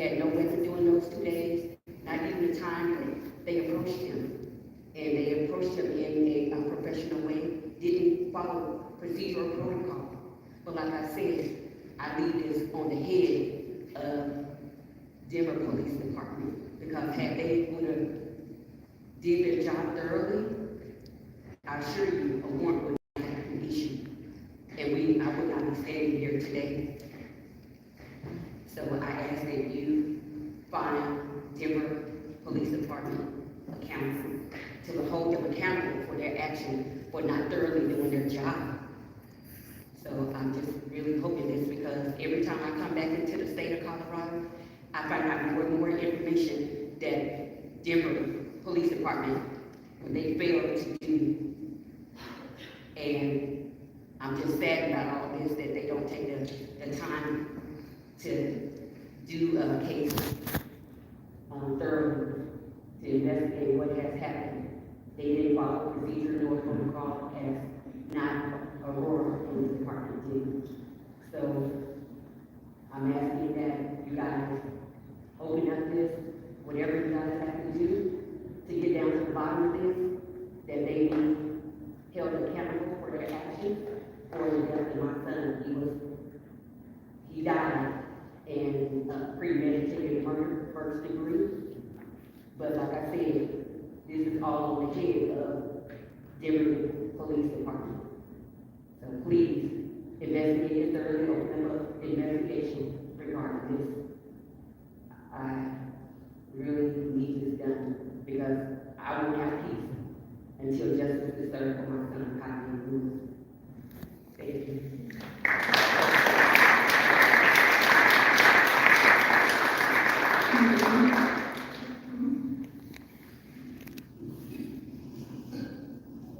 had no weapon during those 2 days, not even the time that they approached him. And they approached him in a unprofessional way, didn't follow procedural protocol. But like I said, I leave this on the head of Denver Police Department, because had they would have did their job thoroughly, I assure you, a warrant would not have been issued, and I would not be standing here today. So I ask that you find Denver Police Department accountable, to hold them accountable for their action for not thoroughly doing their job. So I'm just really hoping this, because every time I come back into the state of Colorado, I find out more and more information that Denver Police Department, when they fail to do. And I'm just sad about all this, that they don't take the time to do a case thoroughly, to investigate what has happened. They didn't follow procedure nor protocol, as not Aurora Police Department did. So I'm asking that you guys open up this, whatever you guys have to do to get down to the bottom of this, that they be held accountable for their actions. For the death of my son, he died in premeditated murder, first degree. But like I said, this is all on the head of Denver Police Department. So please investigate it thoroughly, open up investigation regarding this. I really need this done, because I won't have peace until justice is served for my son, Kyle Lewis. Thank you.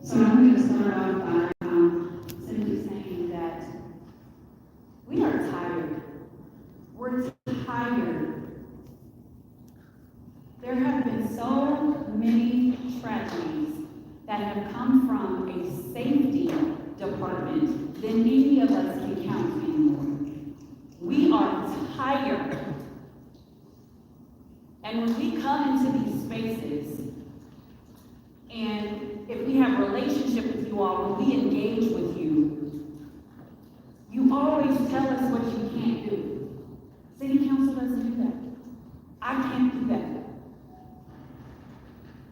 So I'm going to start off by simply saying that we are tired. We're tired. There have been so many tragedies that have come from a safety department than any of us can count anymore. We are tired. And when we come into these spaces, and if we have a relationship with you all, when we engage with you, you always tell us what you can't do. City Council doesn't do that. I can't do that.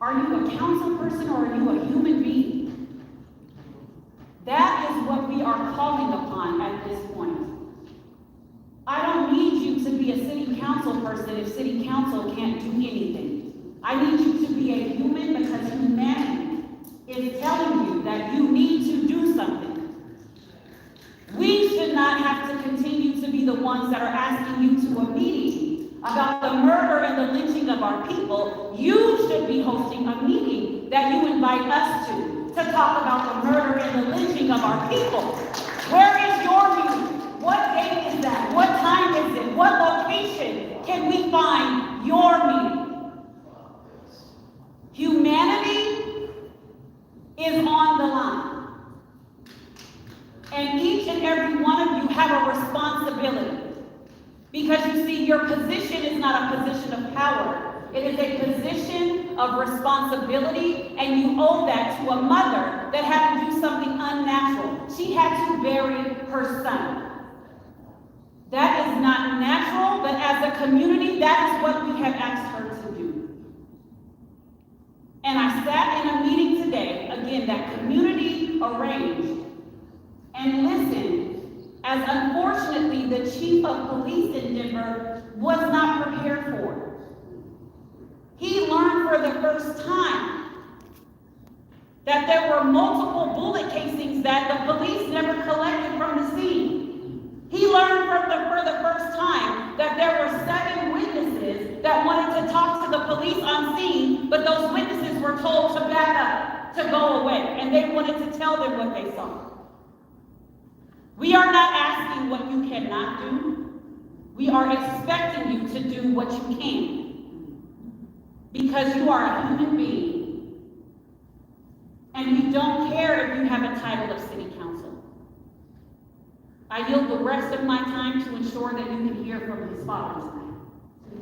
Are you a council person, or are you a human being? That is what we are calling upon at this point. I don't need you to be a city council person if city council can't do anything. I need you to be a human, because humanity is telling you that you need to do something. We should not have to continue to be the ones that are asking you to a meeting about the murder and the lynching of our people. You should be hosting a meeting that you invite us to talk about the murder and the lynching of our people. Where is your meeting? What date is that? What time is it? What location can we find your meeting? Humanity is on the line. And each and every one of you have a responsibility. Because you see, your position is not a position of power. It is a position of responsibility, and you owe that to a mother that had to do something unnatural. She had to bury her son. That is not natural, but as a community, that is what we have asked her to do. And I sat in a meeting today, again, that community arranged, and listened, as unfortunately the chief of police in Denver was not prepared for. He learned for the first time that there were multiple bullet casings that the police never collected from the scene. He learned for the first time that there were 7 witnesses that wanted to talk to the police on scene, but those witnesses were told to back up, to go away, and they wanted to tell them what they saw. We are not asking what you cannot do. We are expecting you to do what you can. Because you are a human being. And we don't care if you have a title of city council. I yield the rest of my time to ensure that you can hear from his father tonight. Yes,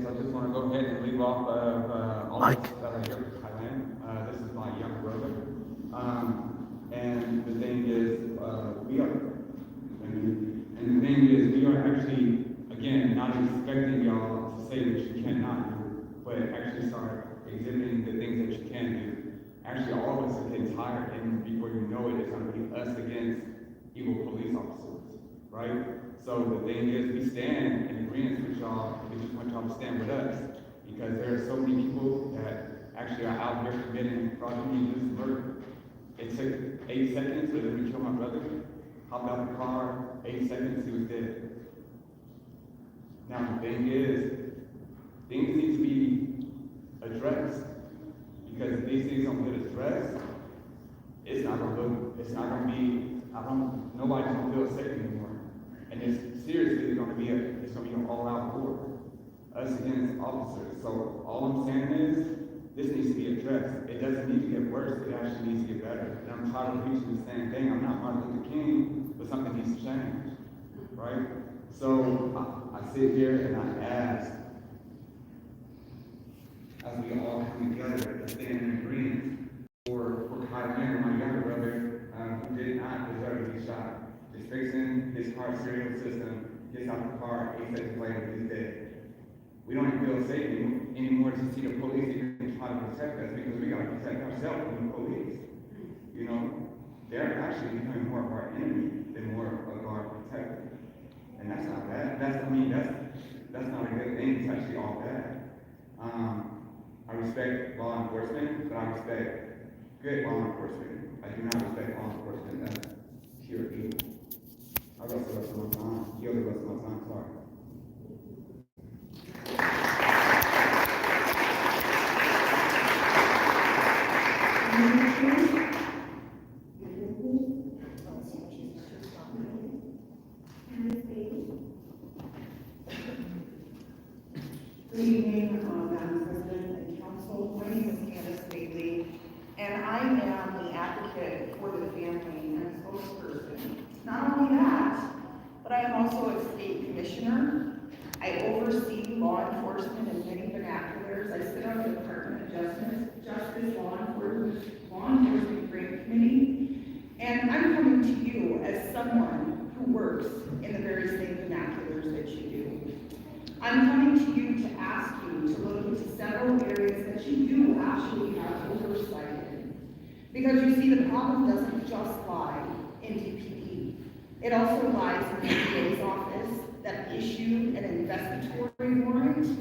I just want to go ahead and leave off all Mike. that I hear from Thailand. This is my young brother. And the thing is, we are actually, again, not expecting y'all to say that you cannot do, but actually start exhibiting the things that you can do. Actually, all of us are getting tired, and before you know it, it's going to be us against evil police officers, right? So the thing is, we stand in agreement with y'all. We just want y'all to stand with us, because there are so many people that actually are out here committing fraudulent murder. It took 8 seconds for them to kill my brother. Hopped out the car, 8 seconds, he was dead. Now the thing is, things need to be addressed, because if these things don't get addressed, it's not gonna be, nobody's gonna feel safe anymore. And it's seriously gonna be an all-out war, us against officers. So all I'm saying is, this needs to be addressed. It doesn't need to get worse, it actually needs to get better. And I'm tired of preaching the same thing. I'm not Martin Luther King, but something needs to change, right? So I sit here and I ask, as we all come together and stand in agreement for Kyler, my younger brother, who did not deserve to be shot. Just fixing his car stereo system, gets out the car, 8 seconds later, he's dead. We don't even feel safe anymore to see the police even try to protect us, because we gotta protect ourselves from the police. You know, they're actually becoming more of our enemy than more of our protector. And that's not bad. That's not a good thing. It's actually all bad. I respect law enforcement, but I respect good law enforcement. I do not respect law enforcement that's pure evil. I rest the rest of my time. Yield the rest of my time. Sorry. Good evening, Madam President and Council. My name is Candace Bailey, and I am the advocate for the family and spokesperson. Not only that, but I am also a state commissioner. I oversee law enforcement in many vernaculars. I sit on the Department of Justice Law Enforcement Grant Committee, and I'm coming to you as someone who works in the very same vernaculars that you do. I'm coming to you to ask you to look into several areas that you do actually have oversight in. Because you see, the problem doesn't just lie in DPD. It also lies in the DA's office that issued an investigatory warrant.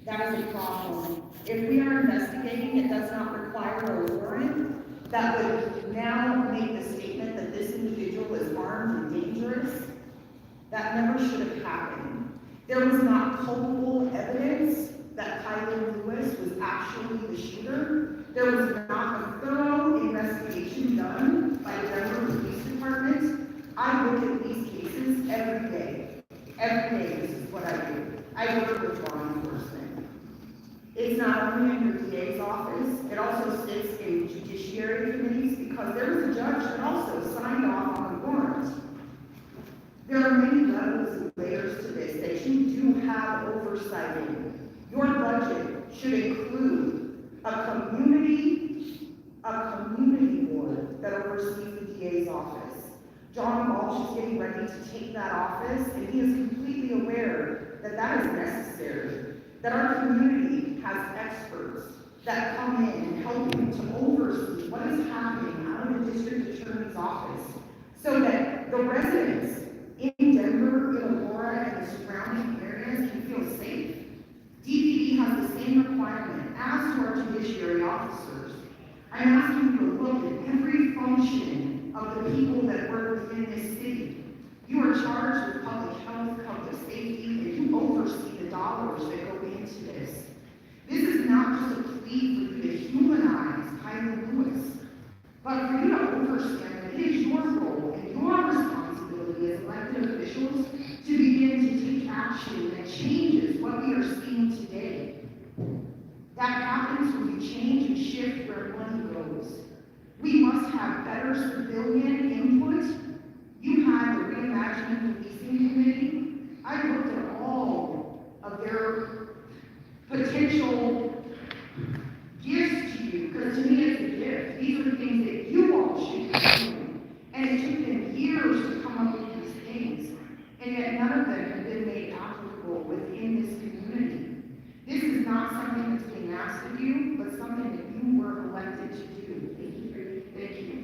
That is a problem. If we are investigating, it does not require a warrant that would now make the statement that this individual is armed and dangerous. That never should have happened. There was not culpable evidence that Kyler Lewis was actually the shooter. There was not a thorough investigation done by the Denver Police Department. I look at these cases every day. Every day, this is what I do. I work with law enforcement. It's not only in the DA's office, it also sits in judiciary committees, because there was a judge that also signed off on the warrant. There are many levels and layers to this that you do have oversight in. Your budget should include a community board that oversees the DA's office. John Walsh is getting ready to take that office, and he is completely aware that that is necessary, that our community has experts that come in and help him to oversee what is happening out of the district attorney's office, so that the residents in Denver, in Aurora, and the surrounding areas can feel safe. DPD has the same requirement as to our judiciary officers. I'm asking you to look at every function of the people that work within this city. You are charged with public health, public safety, and you oversee the dollars that go into this. This is not just a plea for you to humanize Kyler Lewis, but for you to understand that it is your role and your responsibility as elected officials to begin to take action that changes what we are seeing today. That happens when you change and shift where money goes. We must have better civilian input. You had the reimagining policing committee. I looked at all of their potential gifts to you, because to me it's a gift. These are things that you all should be doing. And it took them years to come up with these things. And yet none of them have been made applicable within this community. This is not something that's being asked of you, but something that you were elected to do. Thank you.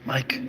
Mike.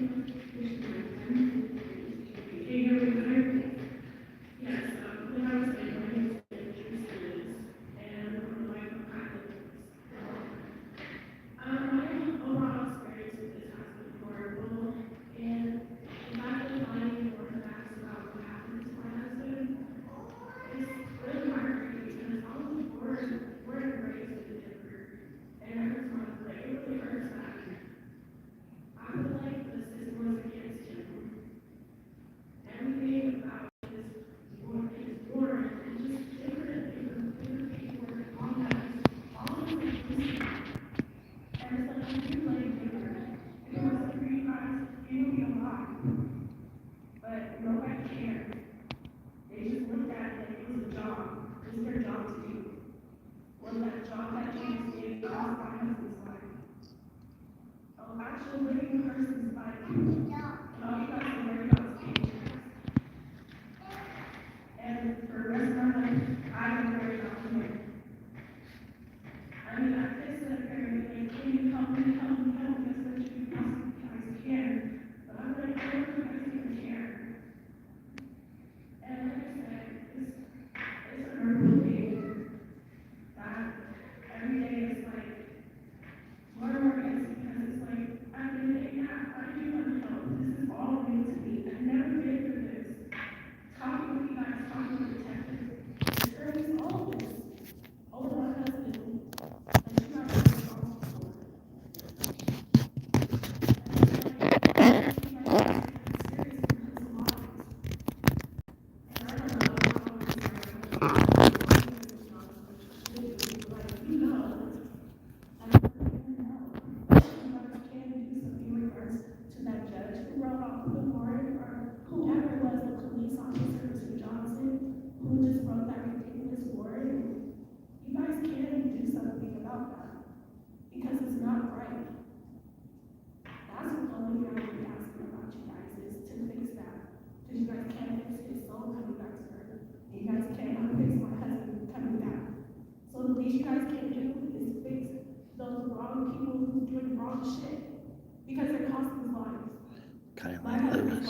Kyle Lewis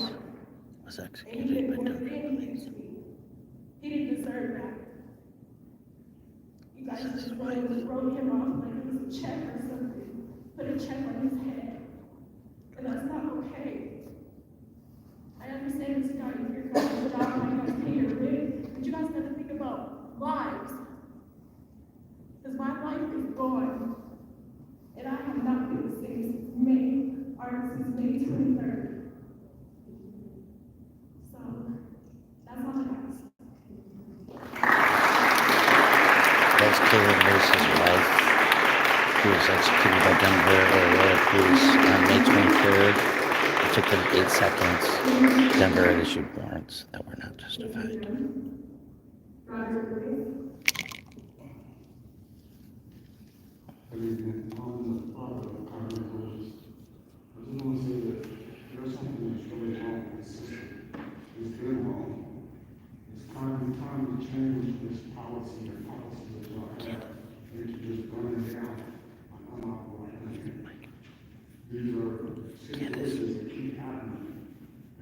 was executed by Denver police. He didn't deserve that. You guys just wrote him off like it was a check or something. Put a check on his head. And that's not okay. I understand this guy, you're going to job, and you guys pay your rent, but you guys got to think about lives. Because my life is gone. And I have not been the same since May 23rd. So, that's all I got. That's Kayla Lewis's wife, who was executed by Denver area police on May 23rd. It took them 8 seconds. Denver had issued warrants that were not justified. On the part of Congress, I just want to say that there's something that's really wrong with the system. It's been wrong. It's time to change this policy that y'all have. And to just burn it down on unauthorized. These are situations that keep happening.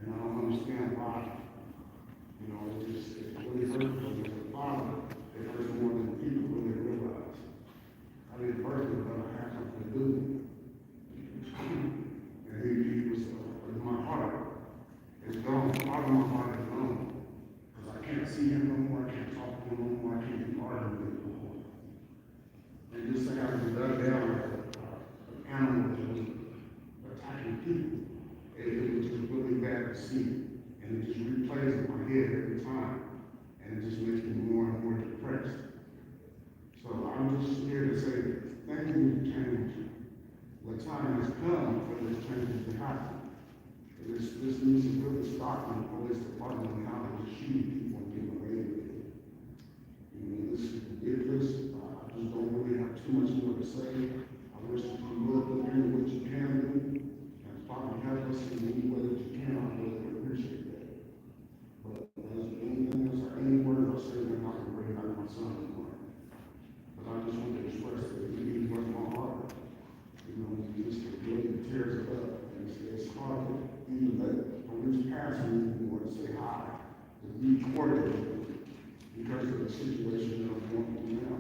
And I don't understand why. You know, it's really hurtful. As a father, it hurts more than people really realize. I didn't personally, but I had something to do. And he was, my heart is gone. Part of my heart is gone. Because I can't see him no more, I can't talk to him like we dug down like an animal that was attacking people. It was just really bad to see, and it just replays in my head every time, and it just makes me more and more depressed. So I'm just here to say, thank you for change. The time has come for this change to happen. This needs to really stop in the police department and how they just shoot people and get away with it. You know, this is ridiculous. I just don't really have too much more to say. I wish you could look into what you can do and probably help us in any way that you can. I really appreciate that. But as anything else or any words I say, I'm not going to bring back my son anymore. But I just want to express that it really was my heart. You know, you just really tears it up. And it's hard to even let the police pass me or to say hi, to be cordial because of the situation that I'm going through now.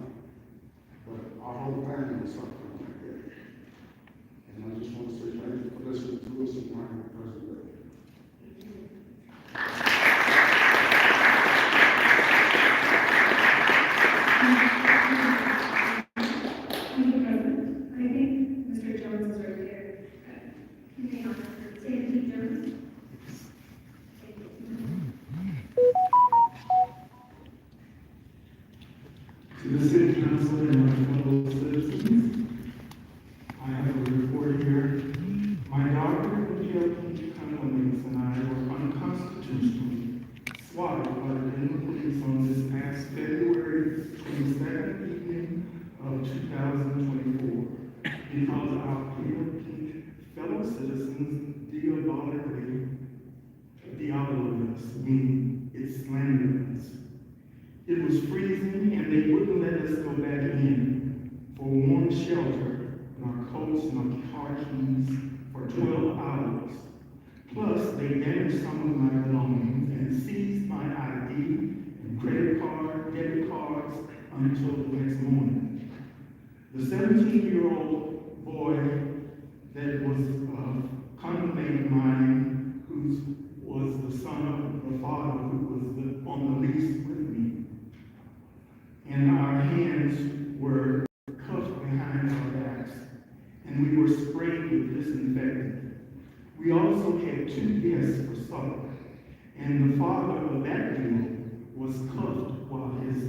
But our whole family is suffering like that. And I just want to say thank you for listening to us and my president. I think Mr. Jones is right here. Hang on, Sandy Jones. To the city council and my fellow citizens, I have a report here. My daughter, Michelle Cummings, and I were unconstitutionally swatted by the Denver police on this past February 22nd evening of 2024 because our fellow citizens diabolically us, meaning it slandered us. It was freezing and they wouldn't let us go back in for warm shelter in our coats and our car keys for 12 hours. Plus, they damaged some of my belongings and seized my ID and credit card, debit cards until the next morning. The 17-year-old boy that was a contemplated of mine, who was the son of the father who was on the lease with me, and our hands were cuffed behind our backs, and we were sprayed with disinfectant. We also had 2 guests for supper, and the father of that duo was cuffed while his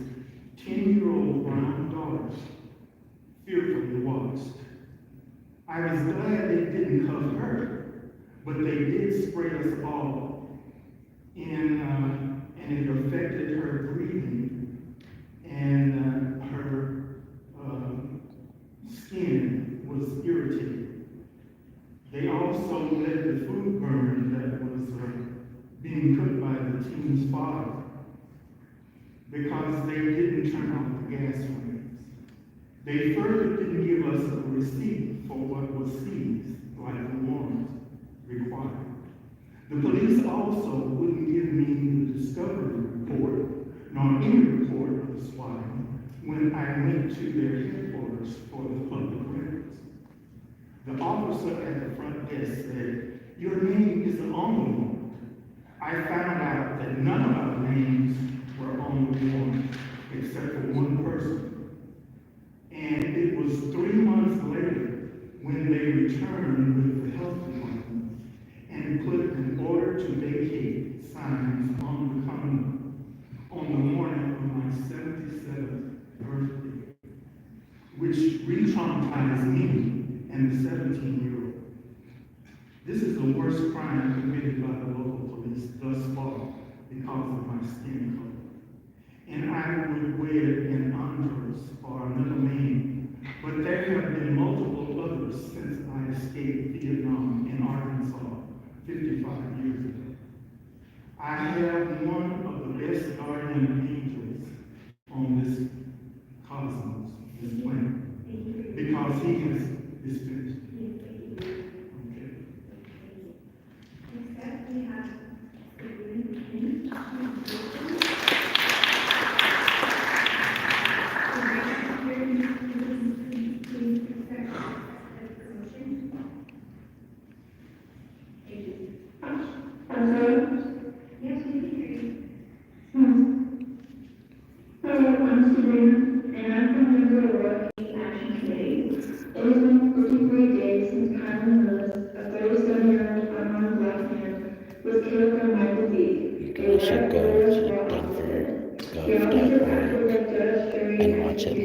10-year-old brown daughters fearfully watched. I was glad they didn't cuff her, but they did spray us all, and it affected her breathing, and her skin was irritated. They also let the food burn that was being cooked by the teen's father because they didn't turn off the gas flames. They further didn't give us a receipt for what was seized, like the warrant required. The police also wouldn't give me the discovery report, nor any report of the swatting, when I went to their headquarters for the public records. The officer at the front desk said, "Your name is on the warrant." I found out that none of our names were on the warrant, except for one person. And it was 3 months later when they returned with the health department and put an order to vacate signs on the common on the morning of my 77th birthday, which re-traumatized me and the 17-year-old. This is the worst crime committed by the local police thus far because of my skin color. And I would wear an Honduras or another name, but there have been multiple others since I escaped Vietnam in Arkansas 55 years ago. I have one of the best guardian angels on this cosmos, this planet, because he has is finished. Okay. Next up, we have Yes, we can hear you.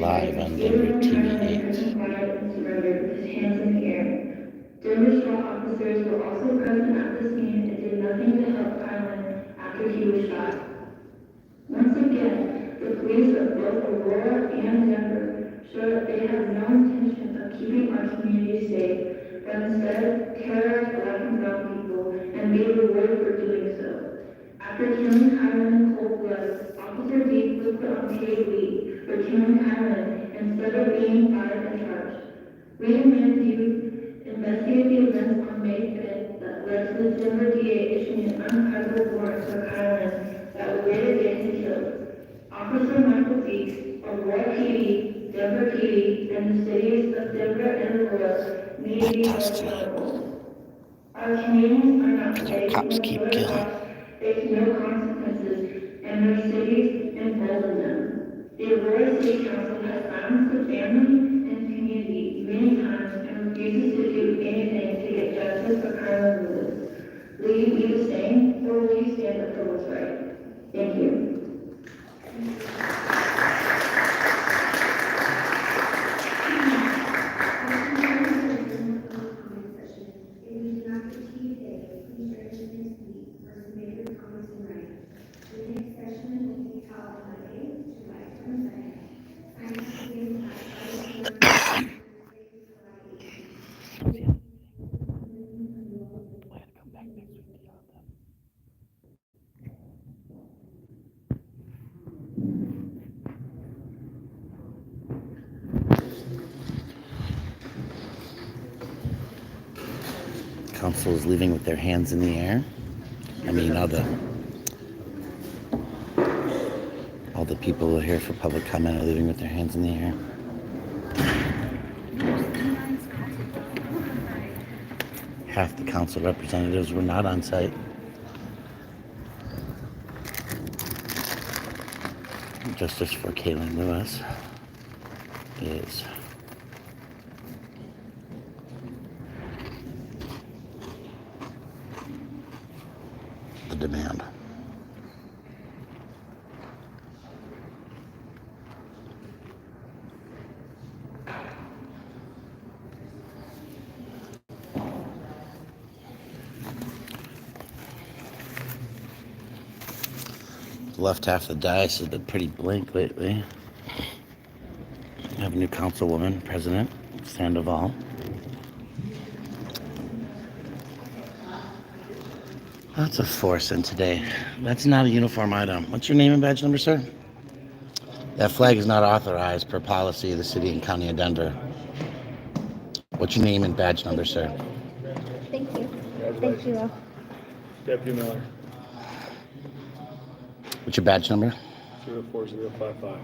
live on Denver TV 8. His hands in the air. Denver SWAT officers were also present at this meeting and did nothing to help Kylan after he was shot. Once again, the police of both Aurora and Denver show that they have no intention of keeping our community safe, but instead terrorize black and brown people and be rewarded for doing so. After killing Kylan in cold blood, Officer Deep was put on paid leave for killing Kylan instead of being fired and charged. We demand you investigate the events on May 5th that led to the Denver DA issuing an uncredible warrant for Kylan that would later get him killed. Officer Michael Deeks, Aurora PD, Denver PD, and the cities of Denver and Aurora need to be held accountable. Our communities are not safe. Cops keep killing. Face no consequences, and their cities embolden them. The Aurora City Council has silenced the family and community many times and refuses to do anything to get justice for Kylan Lewis. Will you do the same, or will you stand up for what's right? Thank you. Council is leaving with their hands in the air. I mean, all the people who are here for public comment are leaving with their hands in the air. Half the council representatives were not on site. Justice for Kylan Lewis is the demand. The left half of the dais has been pretty blank lately. We have a new councilwoman, President Sandoval. Lots of force in today. That's not a uniform item. What's your name and badge number, sir? That flag is not authorized per policy of the city and county of Denver. What's your name and badge number, sir? Thank you. Thank you. Deputy Miller, What's your badge number? 04055.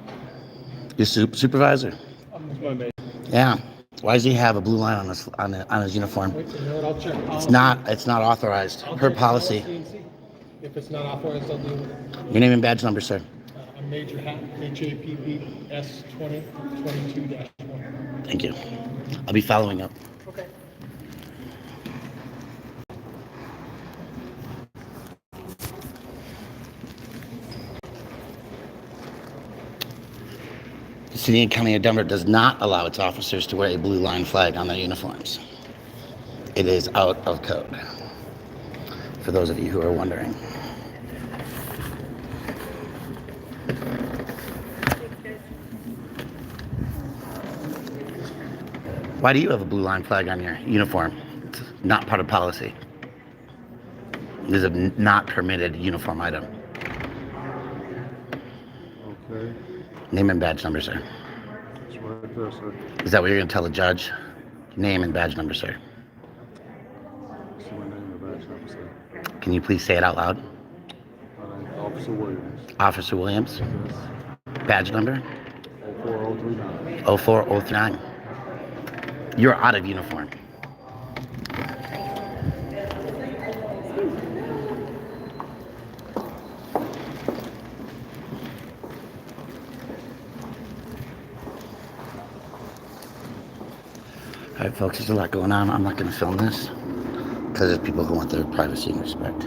Your supervisor? That's my mate. Yeah. Why does he have a blue line on his uniform? Wait, you know what, I'll check. It's not authorized per policy. If it's not authorized, I'll deal with it. Your name and badge number, sir. I'm Major Happ, HAPPS 2022-1. Thank you. I'll be following up. Okay. The city and county of Denver does not allow its officers to wear a blue line flag on their uniforms. It is out of code, for those of you who are wondering. Why do you have a blue line flag on your uniform? It's not part of policy. It is a not permitted uniform item. Okay, Name and badge number, sir. it's right there, sir. Is that what you're going to tell the judge? Name and badge number, sir. See my name and badge number, sir. Can you please say it out loud? My name is Officer Williams. Officer Williams. Yes. Badge number? 04039. 0403. You're out of uniform. All right, folks, there's a lot going on. I'm not going to film this because there's people who want their privacy and respect.